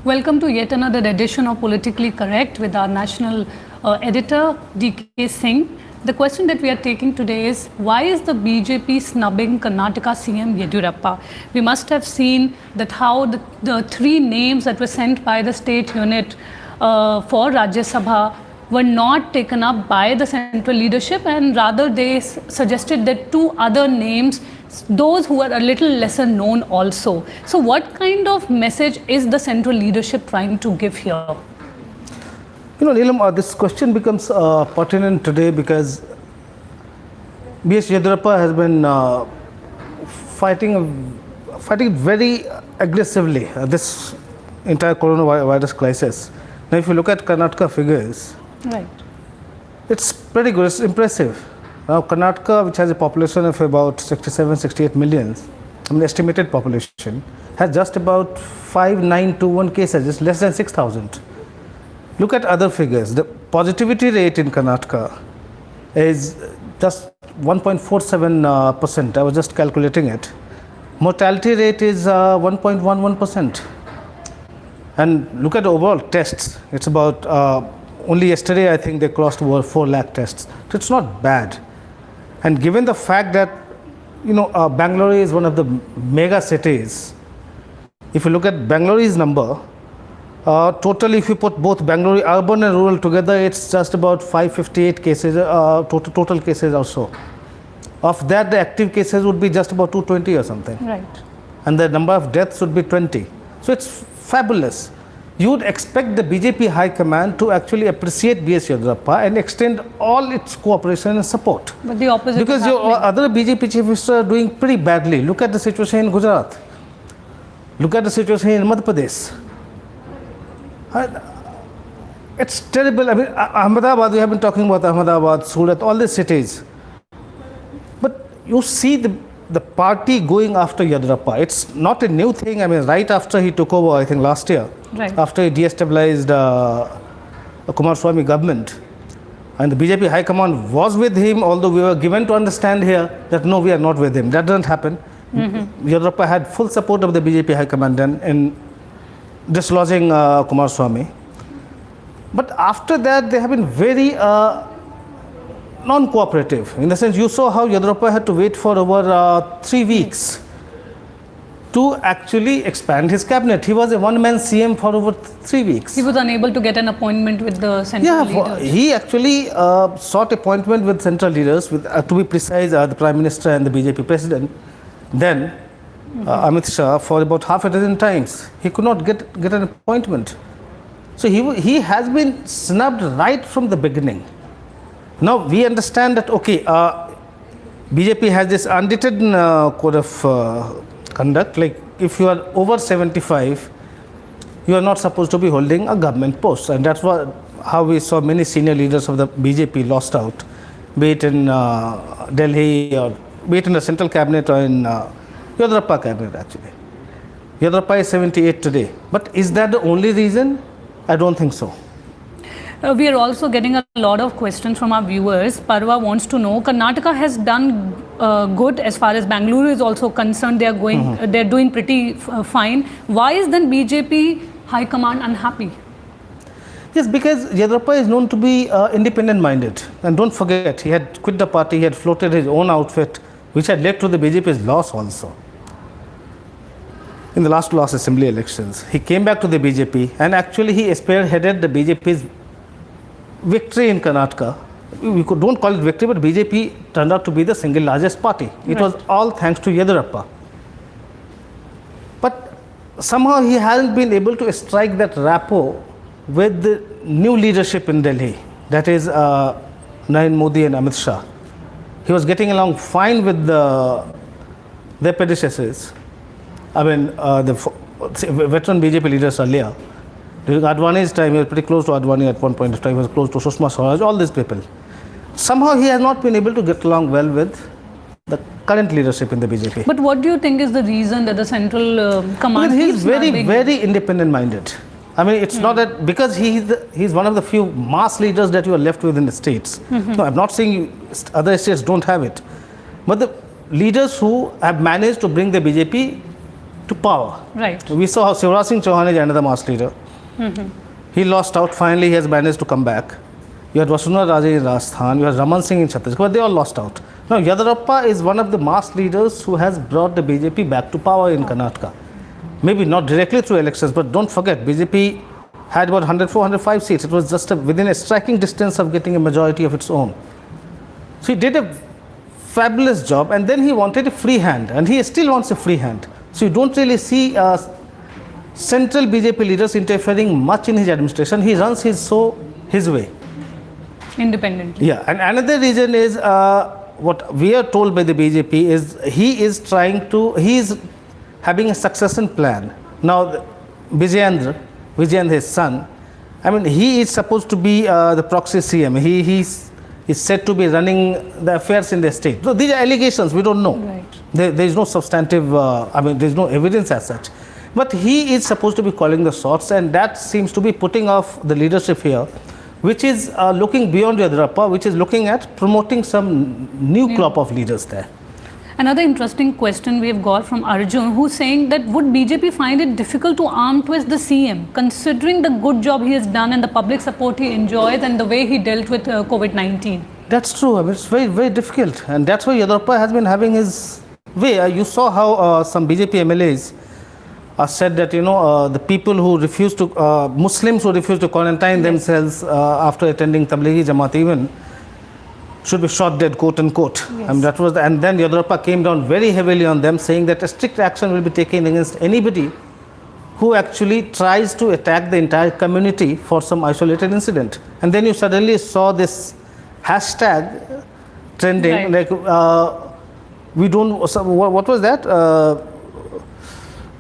Welcome to yet another edition of Politically Correct with our national editor, D.K. Singh. The question that we are taking today is, why is the BJP snubbing Karnataka CM Yediyurappa? We must have seen that how the three names that were sent by the state unit for Rajya Sabha were not taken up by the central leadership, and rather they suggested that two other names, those who are a little lesser known also. So what kind of message is the central leadership trying to give here? You know, Neelam, this question becomes pertinent today because B.S. Yediyurappa has been fighting very aggressively this entire coronavirus crisis. Now, if you look at Karnataka figures, right, it's pretty good, it's impressive. Now, Karnataka, which has a population of about 67-68 million, estimated population, has just about 5,921 cases, it's less than 6,000. Look at other figures. The positivity rate in Karnataka is just 1.47%. I was just calculating it. Mortality rate is 1.11%. And look at overall tests. It's about, only yesterday I think they crossed over 4 lakh tests. So it's not bad. And given the fact that, Bangalore is one of the mega cities, if you look at Bangalore's number, total, if you put both Bangalore urban and rural together, it's just about 558 cases, total cases or so. Of that, the active cases would be just about 220 or something. Right. And the number of deaths would be 20. So it's fabulous. You would expect the BJP High Command to actually appreciate B.S. Yediyurappa and extend all its cooperation and support. But the opposite because is your other BJP chief ministers are doing pretty badly. Look at the situation in Gujarat. Look at the situation in Madhya Pradesh. It's terrible. I mean, Ahmedabad, we have been talking about Ahmedabad, Surat, all these cities. But you see the party going after Yediyurappa. It's not a new thing. I mean, right after he took over, I think last year, right, after he destabilized Kumaraswamy government, and the BJP High Command was with him, although we were given to understand here that no, we are not with him. That doesn't happen. Yediyurappa had full support of the BJP High Command in dislodging Kumaraswamy. But after that, they have been very non-cooperative. In the sense, you saw how Yediyurappa had to wait for over 3 weeks to actually expand his cabinet. He was a one-man CM for over 3 weeks. He was unable to get an appointment with the central leaders. He actually sought appointment with central leaders, with, to be precise, the Prime Minister and the BJP President. Then, Amit Shah, for about half a dozen times, he could not get an appointment. So he has been snubbed right from the beginning. Now we understand that, okay, BJP has this unwritten code of conduct, like if you are over 75, you are not supposed to be holding a government post, and that's how we saw many senior leaders of the BJP lost out, be it in Delhi or be it in the central cabinet or in Yediyurappa cabinet actually. Yediyurappa is 78 today. But is that the only reason? I don't think so. We are also getting a lot of questions from our viewers. Parva wants to know, Karnataka has done good as far as Bangalore is also concerned. They are going, they're doing pretty fine. Why is then BJP High Command unhappy? Yes, because Yediyurappa is known to be independent-minded. And don't forget, he had quit the party, he had floated his own outfit, which had led to the BJP's loss also. In the last assembly elections, he came back to the BJP and actually he spearheaded the BJP's victory in Karnataka. We don't call it victory, but BJP turned out to be the single largest party. It was all thanks to Yediyurappa. But somehow he hasn't been able to strike that rapport with the new leadership in Delhi, that is Narendra Modi and Amit Shah. He was getting along fine with their predecessors. I mean, the veteran BJP leaders earlier. During Advani's time, he was pretty close to Advani at one point of time. He was close to Sushma Swaraj, all these people. Somehow he has not been able to get along well with the current leadership in the BJP. But what do you think is the reason that the central command keeps very independent-minded. I mean, it's not that because he's one of the few mass leaders that you are left with in the states. No, I'm not saying other states don't have it. But the leaders who have managed to bring the BJP to power. Right. We saw how Shivraj Singh Chauhan is another mass leader. He lost out. Finally, he has managed to come back. You had Vasundhara Raje in Rajasthan. You had Raman Singh in Chhattisgarh. But they all lost out. Now, Yediyurappa is one of the mass leaders who has brought the BJP back to power in Karnataka. Maybe not directly through elections, but don't forget, BJP had about 104, 105 seats. It was just within a striking distance of getting a majority of its own. So he did a fabulous job, and then he wanted a free hand, and he still wants a free hand. So you don't really see central BJP leaders interfering much in his administration. He runs his way. Independently. Yeah, and another reason is what we are told by the BJP is he is having a succession plan. Now, Vijayendra, his son, I mean, he is supposed to be the proxy CM. He's said to be running the affairs in the state. So these are allegations, we don't know. Right. There is no substantive, there is no evidence as such. But he is supposed to be calling the shots, and that seems to be putting off the leadership here, which is looking beyond Yediyurappa, which is looking at promoting some new crop of leaders there. Another interesting question we have got from Arjun, who's saying that would BJP find it difficult to arm twist the CM, considering the good job he has done and the public support he enjoys and the way he dealt with COVID-19? That's true. I mean, it's very, very difficult. And that's why Yediyurappa has been having his way. You saw how some BJP MLAs said that, the people who refuse to, Muslims who refuse to quarantine themselves after attending Tablighi Jamaat even, should be shot dead, quote unquote. Yes. And that was, and then Yediyurappa came down very heavily on them, saying that a strict action will be taken against anybody who actually tries to attack the entire community for some isolated incident. And then you suddenly saw this hashtag trending, Right. like we don't. What was that?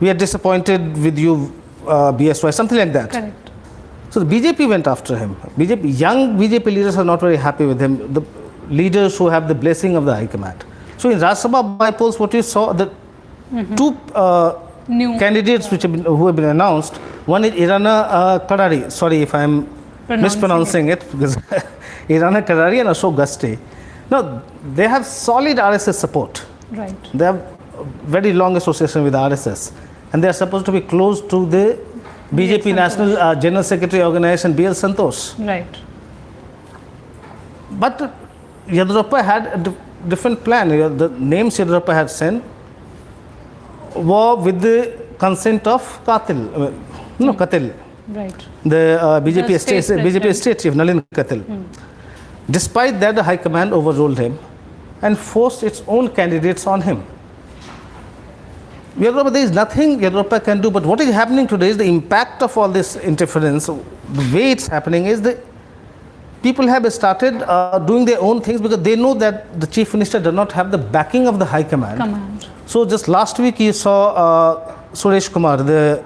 We are disappointed with you, B.S. something like that. Correct. So the BJP went after him. Young BJP leaders are not very happy with him. The leaders who have the blessing of the High Command. So in Rajya Sabha by-polls, what you saw, the two New candidates who have been announced. One is Eranna Kadadi. Sorry if I am mispronouncing it, because Eranna Kadadi and Ashok Gasti. Now they have solid RSS support. Right. They have very long association with RSS, and they are supposed to be close to the BJP National General Secretary Organization B.S. Right. But Yediyurappa had a different plan. The names Yediyurappa had sent were with the consent of Katil. Katil. Right. The BJP state state chief, Nalin Katil. Despite that, the High Command overruled him and forced its own candidates on him. Yediyurappa, there is nothing Yediyurappa can do, but what is happening today is the impact of all this interference. The way it's happening is the people have started doing their own things because they know that the Chief Minister does not have the backing of the High Command. So just last week you saw Suresh Kumar, the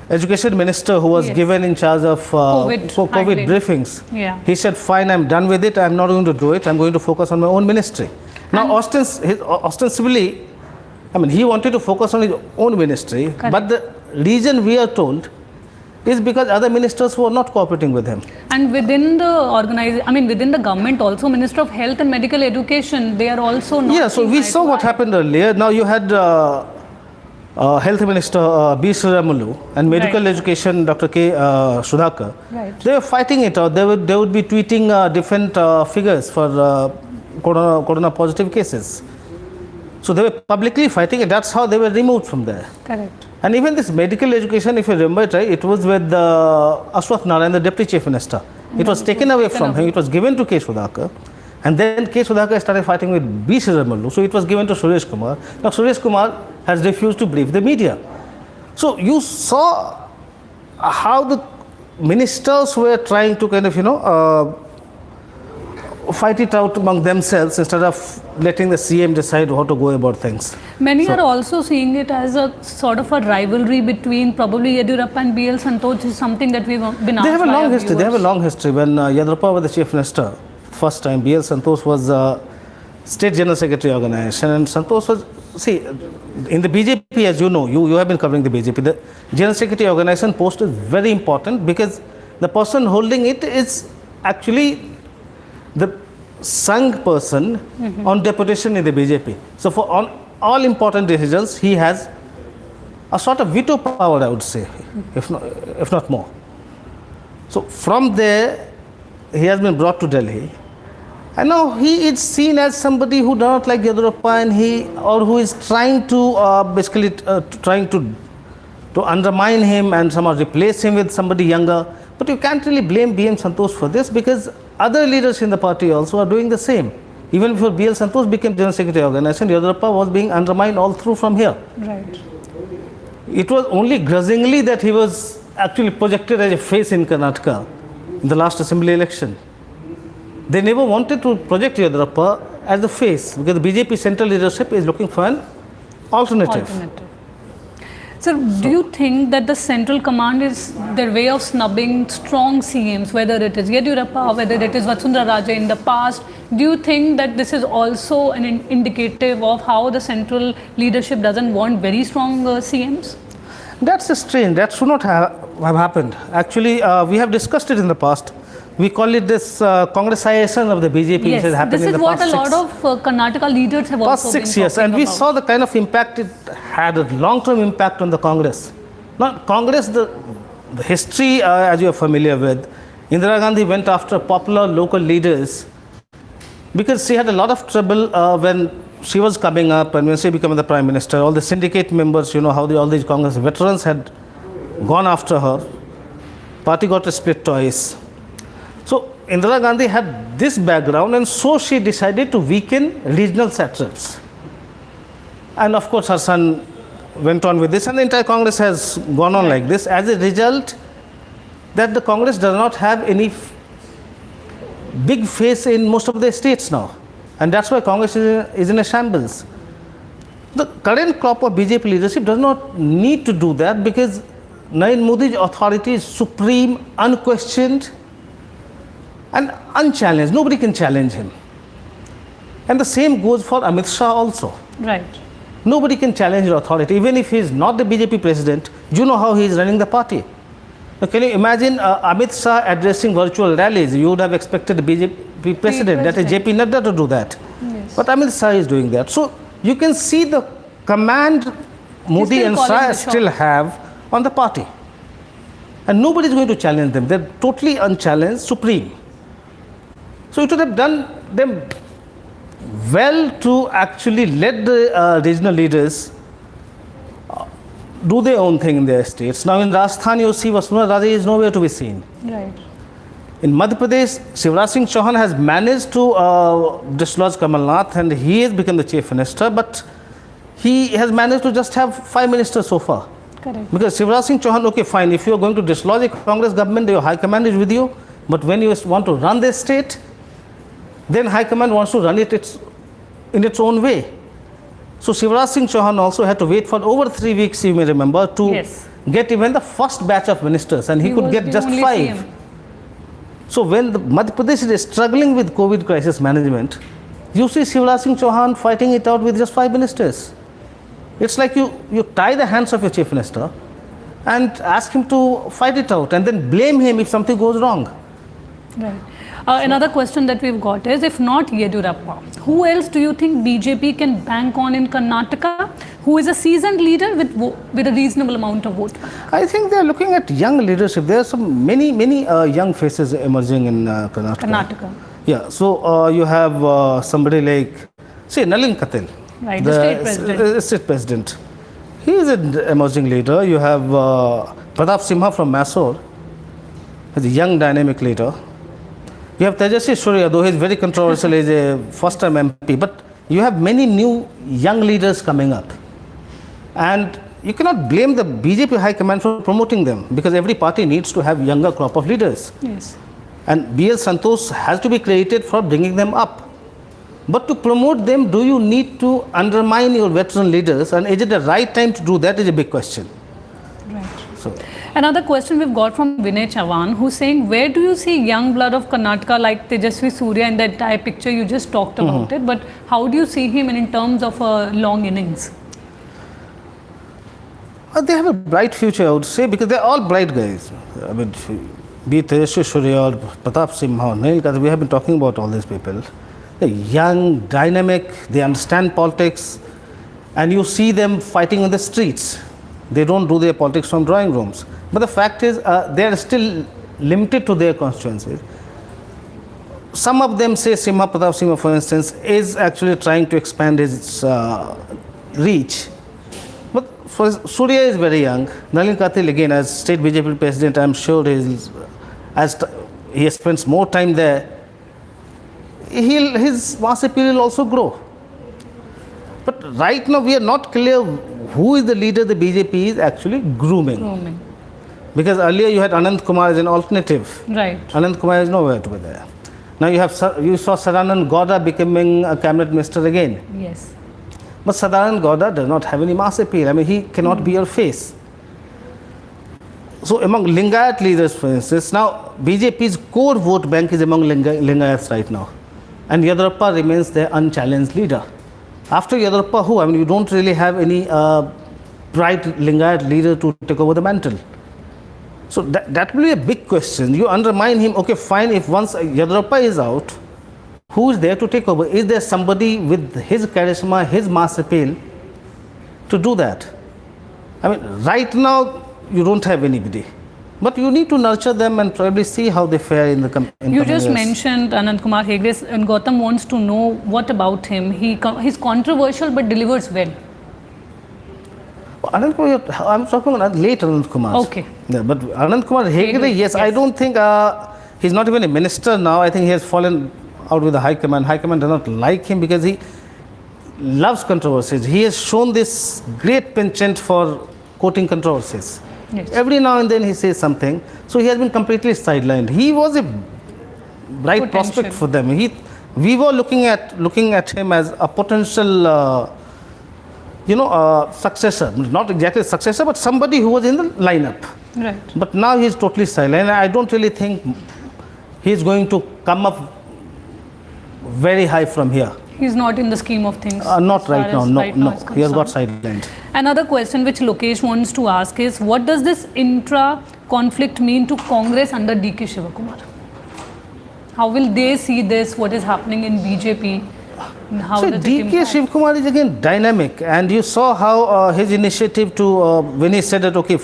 Education Minister who was given in charge of COVID briefings. Yeah. He said, fine, I'm done with it, I'm not going to do it, I'm going to focus on my own ministry. Now ostensibly, he wanted to focus on his own ministry, but the reason we are told is because other ministers were not cooperating with him. And within the within the government also, Minister of Health and Medical Education, they are also not. Yeah, so we saw what happened earlier. Now you had Health Minister B.S. and Medical Education Dr. K. Sudhakar. Right. They were fighting it out. They would be tweeting different figures for corona positive cases. So they were publicly fighting it. That's how they were removed from there. Correct. And even this medical education, if you remember it right, it was with Ashwath Narayan, the Deputy Chief Minister. It was taken away from him. It was given to K. Sudhakar. And then K. Sudhakar started fighting with B. Sriramulu. So it was given to Suresh Kumar. Now Suresh Kumar has refused to brief the media. So you saw how the ministers were trying to kind of, fight it out among themselves instead of letting the CM decide how to go about things. Many are also seeing it as a sort of a rivalry between probably Yediyurappa and B.L. Santosh, is something that we've been asked. They have a long history. They have a long history. When Yediyurappa was the Chief Minister, first time, B.L. Santosh was State General Secretary Organization, and Santosh was, in the BJP, as you know, you have been covering the BJP, the General Secretary Organization post is very important because the person holding it is actually the sung person on deputation in the BJP. So for all important decisions, he has a sort of veto power, I would say, if not more. So from there, he has been brought to Delhi. And now he is seen as somebody who does not like Yediyurappa, and who is trying to trying to undermine him and somehow replace him with somebody younger. But you can't really blame B.M. Santosh for this, because other leaders in the party also are doing the same. Even before B.L. Santosh became General Secretary of the organization, Yediyurappa was being undermined all through from here. Right. It was only grudgingly that he was actually projected as a face in Karnataka in the last assembly election. They never wanted to project Yediyurappa as the face, because the BJP central leadership is looking for an alternative. Sir, do you think that the central command is their way of snubbing strong CMs, whether it is Yediyurappa, whether it is Vasundhara Raje in the past? Do you think that this is also an indicative of how the central leadership doesn't want very strong CMs? That's strange. That should not have happened. Actually, we have discussed it in the past. We call it this Congressization of the BJP, Yes, which has happened this in is the what past a lot of Karnataka leaders have past also 6 been years, and talking we saw about. the kind of impact it had, a long-term impact on the Congress. Now, Congress, the history, as you are familiar with, Indira Gandhi went after popular local leaders because she had a lot of trouble when she was coming up, and when she became the Prime Minister. All the syndicate members, how all these Congress veterans had gone after her. Party got a split twice. So Indira Gandhi had this background, and so she decided to weaken regional satraps. And of course, her son went on with this, and the entire Congress has gone on like this. As a result, that the Congress does not have any big face in most of the states now. And that's why Congress is in a shambles. The current crop of BJP leadership does not need to do that, because Narendra Modi's authority is supreme, unquestioned, and unchallenged. Nobody can challenge him. And the same goes for Amit Shah also. Right. Nobody can challenge your authority. Even if he is not the BJP president, you know how he is running the party. Now, can you imagine Amit Shah addressing virtual rallies? You would have expected the BJP president, that is JP Nadda, to do that. Yes. But Amit Shah is doing that. So you can see the command Modi and Shah still have on the party. And nobody is going to challenge them. They're totally unchallenged, supreme. So it would have done them well to actually let the regional leaders do their own thing in their states. Now in Rajasthan, you see Vasundhara Raje is nowhere to be seen. Right. In Madhya Pradesh, Shivraj Singh Chauhan has managed to dislodge Kamal Nath, and he has become the chief minister, but he has managed to just have 5 ministers so far. Correct. Because Shivraj Singh Chauhan, okay, fine, if you are going to dislodge a Congress government, your high command is with you, but when you want to run the state, then high command wants to run it in its own way. So Shivraj Singh Chauhan also had to wait for over 3 weeks, you may remember, to get even the first batch of ministers, and he could get just 5. CM. So when the Madhya Pradesh is struggling with COVID crisis management, you see Shivraj Singh Chauhan fighting it out with just 5 ministers. It's like you tie the hands of your chief minister and ask him to fight it out, and then blame him if something goes wrong. Right. Another question that we've got is, if not Yediyurappa, who else do you think BJP can bank on in Karnataka, who is a seasoned leader with a reasonable amount of vote? I think they're looking at young leadership. There are many young faces emerging in Karnataka. Yeah, so you have somebody like, say, Nalin Katil. Right, the state president. State president. He is an emerging leader. You have Pratap Simha from Mysore. He's a young, dynamic leader. You have Tejasvi Surya, though he is very controversial, he is a first-time MP. But you have many new young leaders coming up. And you cannot blame the BJP High Command for promoting them, because every party needs to have younger crop of leaders. Yes. And B.S. Santosh has to be credited for bringing them up. But to promote them, do you need to undermine your veteran leaders? And is it the right time to do that is a big question. Right. So, another question we've got from Vinay Chavan, who's saying, where do you see young blood of Karnataka like Tejasvi Surya in the entire picture? You just talked about it, but how do you see him in terms of a long innings? They have a bright future, I would say, because they're all bright guys. I mean, be it Tejasvi Surya or Pratap Simha, we have been talking about all these people. They're young, dynamic, they understand politics, and you see them fighting on the streets. They don't do their politics from drawing rooms. But the fact is, they are still limited to their constituencies. Some of them say Simha Pratap Singh, for instance, is actually trying to expand his reach. But for Surya is very young. Nalin Katil, again, as state BJP president, I'm sure he spends more time there. His mass appeal will also grow. But right now, we are not clear who is the leader the BJP is actually grooming. Because earlier you had Anandkumar as an alternative. Right. Anandkumar is nowhere to be there. Now you saw Sadanand Gowda becoming a cabinet minister again. Yes. But Sadanand Gowda does not have any mass appeal. I mean, he cannot be your face. So among Lingayat leaders, for instance, now BJP's core vote bank is among Lingayats right now. And Yediyurappa remains their unchallenged leader. After Yediyurappa, who? I mean, you don't really have any bright Lingayat leader to take over the mantle. So that will be a big question. You undermine him, okay, fine, if once Yediyurappa is out, who is there to take over? Is there somebody with his charisma, his mass appeal to do that? I mean, right now, you don't have anybody. But you need to nurture them and probably see how they fare in the coming years. You just mentioned Anandkumar Hegde, and Gautam wants to know what about him. He's controversial but delivers well. Anandkumar, I'm talking about late Anandkumar. Okay. Yeah, but Anandkumar Hegde, yes, I don't think he's not even a minister now. I think he has fallen out with the High Command. High Command does not like him because he loves controversies. He has shown this great penchant for quoting controversies. Yes. Every now and then he says something. So he has been completely sidelined. He was a bright prospect for them. We were looking at him as a potential, successor. Not exactly a successor, but somebody who was in the lineup. Right. But now he is totally silent. I don't really think he is going to come up very high from here. He's not in the scheme of things. Not right now. No. He has got concerned. sidelined. Another question which Lokesh wants to ask is, what does this intra conflict mean to Congress under D.K. Shivakumar? How will they see this? What is happening in BJP? How so does it D.K. impact? Shivakumar is again dynamic, and you saw how his initiative to when he said that, okay,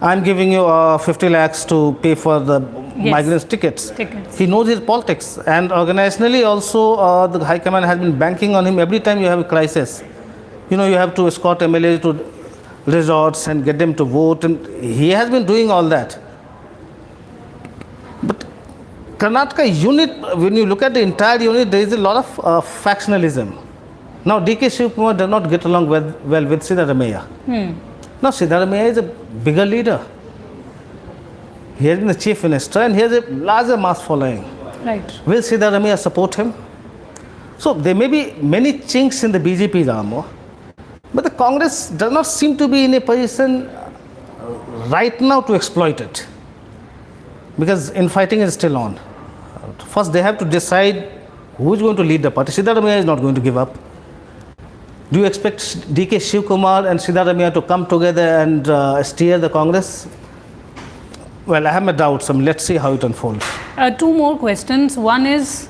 I'm giving you 50 lakhs to pay for the migrants' tickets. He knows his politics, and organizationally also the High Command has been banking on him. Every time you have a crisis, you have to escort MLAs to resorts and get them to vote, and he has been doing all that. But Karnataka unit, when you look at the entire unit, there is a lot of factionalism. Now D.K. Shivakumar does not get along well with Siddharamaiah. Now Siddharamaiah is a bigger leader. He has been the chief minister and he has a larger mass following. Right. Will Siddharamaiah support him? So there may be many chinks in the BJP's armor, but the Congress does not seem to be in a position right now to exploit it, because infighting is still on. First they have to decide who is going to lead the party. Siddharamaiah is not going to give up. Do you expect D.K. Shivakumar and Siddharamaiah to come together and steer the Congress? Well, I have my doubts. Let's see how it unfolds. Two more questions. One is,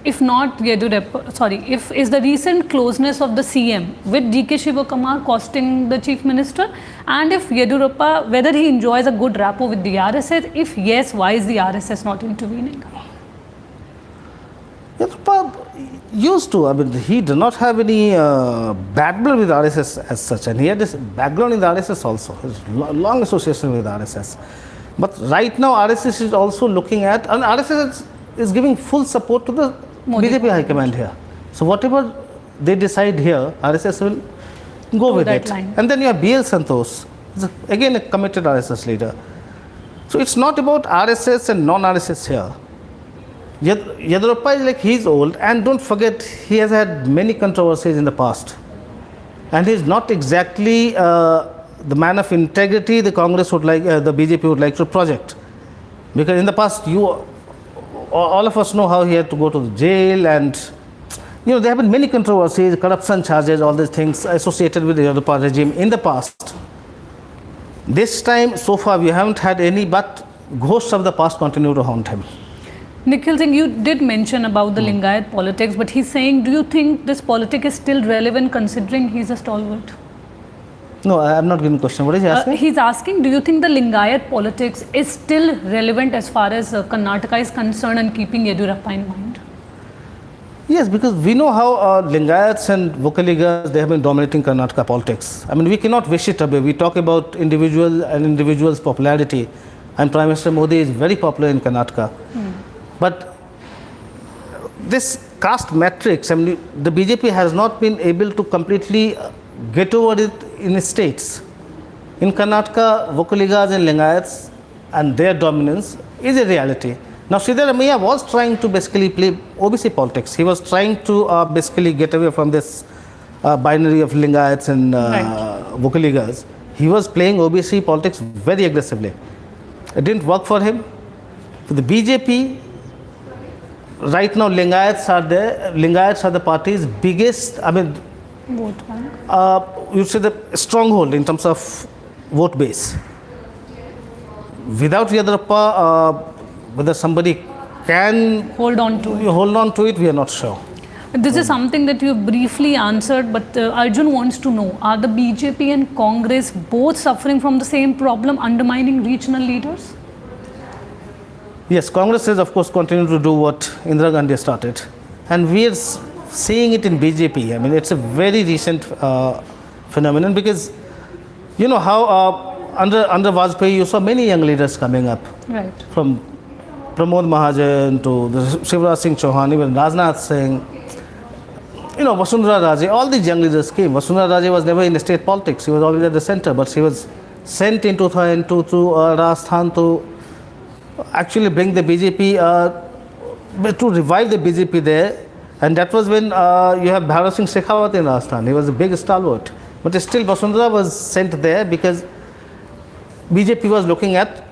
if not Yediyurappa, is the recent closeness of the CM with D.K. Shivakumar costing the Chief Minister? And if Yediyurappa, whether he enjoys a good rapport with the RSS? If yes, why is the RSS not intervening? Yediyurappa used to. I mean, he did not have any bad blood with RSS as such, and he had this background in the RSS also, his long association with RSS. But right now, RSS is also looking at, and RSS is giving full support to the BJP High Command here. So whatever they decide here, RSS will go with it. Line. And then you have B.L. Santosh, again a committed RSS leader. So it's not about RSS and non-RSS here. Yediyurappa is like, he's old, and don't forget he has had many controversies in the past, and he's not exactly the man of integrity the Congress would like, the BJP would like to project, because in the past all of us know how he had to go to the jail, and there have been many controversies, corruption charges, all these things associated with the Yediyurappa regime in the past. This time so far we haven't had any, but ghosts of the past continue to haunt him. Nikhil Singh, you did mention about the Lingayat politics, but he's saying, do you think this politic is still relevant considering he's a stalwart? No, I am not giving a question. What is he asking? He's asking, do you think the Lingayat politics is still relevant as far as Karnataka is concerned and keeping Yediyurappa in mind? Yes, because we know how Lingayats and Vokaligas, they have been dominating Karnataka politics. I mean, we cannot wish it away. We talk about individuals' popularity, and Prime Minister Modi is very popular in Karnataka. But this caste matrix, I mean, the BJP has not been able to completely get over it in its states. In Karnataka, Vokaligas and Lingayats and their dominance is a reality. Now, Siddaramaiah was trying to basically play OBC politics. He was trying to basically get away from this binary of Lingayats and Vokaligas. He was playing OBC politics very aggressively. It didn't work for him. For the BJP, right now Lingayats are there. Lingayats are the party's biggest, I mean, Vote bank. you say the stronghold in terms of vote base. Without Yediyurappa, whether somebody can Hold on to it. hold on to it, we are not sure. This is something that you briefly answered, but Arjun wants to know, are the BJP and Congress both suffering from the same problem, undermining regional leaders? Yes, Congress has of course continued to do what Indira Gandhi started, and we are seeing it in BJP. I mean, it's a very recent phenomenon, because you know how under Vajpayee you saw many young leaders coming up, Right. from Pramod Mahajan to the Shivraj Singh Chauhan, even Rajnath Singh, you know, Vasundhara Raje, all these young leaders came. Vasundhara Raje was never in state politics, he was always at the center, but she was sent in 2002 to Rajasthan to actually bring the BJP, to revive the BJP there. And that was when you have Bharat Singh Shekhawat in Rajasthan. He was a big stalwart. But still Vasundhara was sent there because BJP was looking at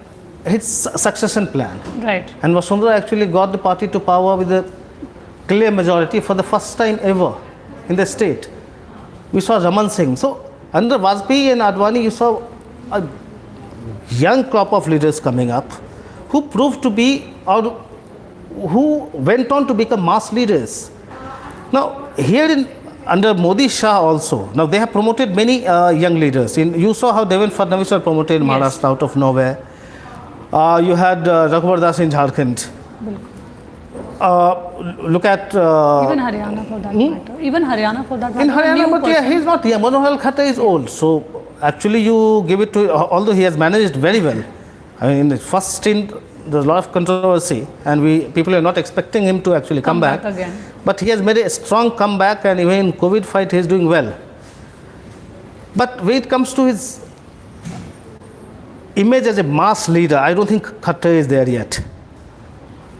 its succession plan. Right. And Vasundhara actually got the party to power with a clear majority for the first time ever in the state. We saw Raman Singh. So under Vajpayee and Advani, you saw a young crop of leaders coming up who proved to be, or who went on to become mass leaders. Now, here under Modi Shah also, now they have promoted many young leaders. You saw how Devendra Fadnavis was promoted in Maharashtra out of nowhere. You had Raghuvar Das in Jharkhand. Look at... Even Haryana for that matter. Even Haryana for that matter. in Haryana, New but yeah, person. he's not young. Manohar Khatta is old. So actually you give it to, although he has managed very well. I mean, in the first stint, there's a lot of controversy, and people are not expecting him to actually come back again. But he has made a strong comeback, and even in COVID fight, he is doing well. But when it comes to his image as a mass leader, I don't think Khatta is there yet.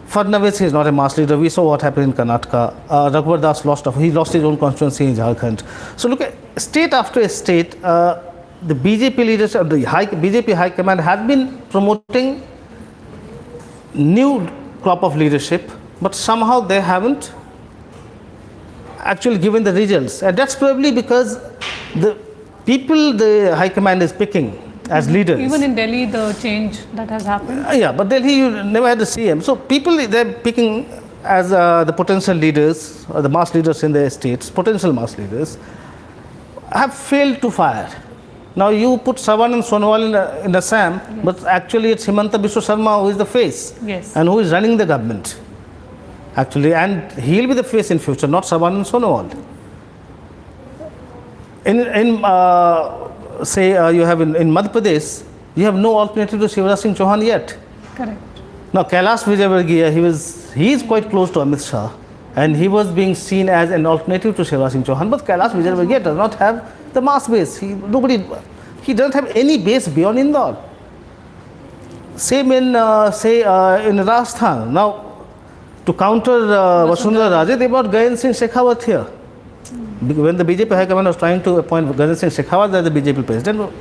Fadnavis is not a mass leader. We saw what happened in Karnataka. Raghuvar Das he lost his own constituency in Jharkhand. So look at state after state, the BJP leadership, the BJP High Command has been promoting new crop of leadership, but somehow they haven't actually given the results. And that's probably because the people the High Command is picking as leaders. Even in Delhi, the change that has happened. Yeah, but Delhi, you never had the CM. So people they're picking as the potential leaders, or the mass leaders in their states, potential mass leaders, have failed to fire. Now you put Sarvanand Sonowal in Assam, but actually it's Himanta Biswa Sarma who is the face, and who is running the government, actually, and he'll be the face in future, not Sarvanand Sonowal. You have in Madhya Pradesh, you have no alternative to Shivraj Singh Chauhan yet. Correct. Now Kailash Vijayvargiya, he is quite close to Amit Shah, and he was being seen as an alternative to Shivraj Singh Chauhan, but Kailash Vijayvargiya does not have the mass base. He doesn't have any base beyond Indore. Same in Rajasthan. Now, to counter Vasundhara Raje, they brought Gayan Singh Shekhawat here. When the BJP High Command was trying to appoint Gayan Singh Shekhawat as the BJP president,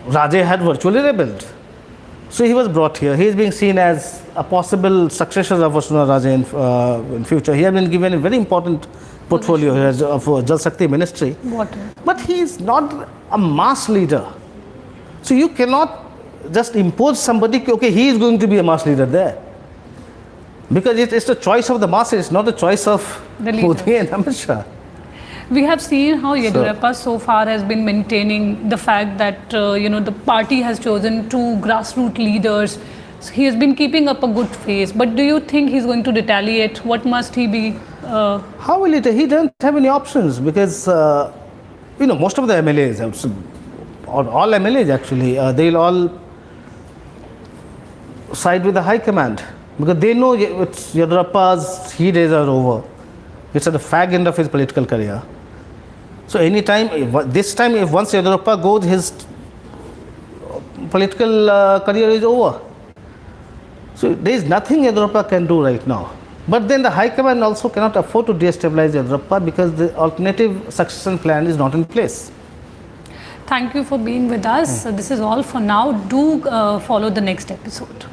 Raje had virtually rebelled. So he was brought here. He is being seen as a possible successor of Vasundhara Raje in future. He has been given a very important portfolio here of Jal Shakti Ministry. But he is not a mass leader. So you cannot just impose somebody, okay, he is going to be a mass leader there. Because it's the choice of the masses, not the choice of Modi and Amit Shah. We have seen how Yediyurappa so far has been maintaining the fact that the party has chosen two grassroots leaders. So he has been keeping up a good face. But do you think he's going to retaliate? What must he be? How will it? He doesn't have any options because most of the MLAs, or all MLAs actually, they'll all side with the high command because they know Yediyurappa's heat days are over. It's at the fag end of his political career. So this time, if once Yediyurappa goes, his political career is over. So there is nothing Yediyurappa can do right now. But then the High Command also cannot afford to destabilize Yediyurappa because the alternative succession plan is not in place. Thank you for being with us. This is all for now. Do follow the next episode.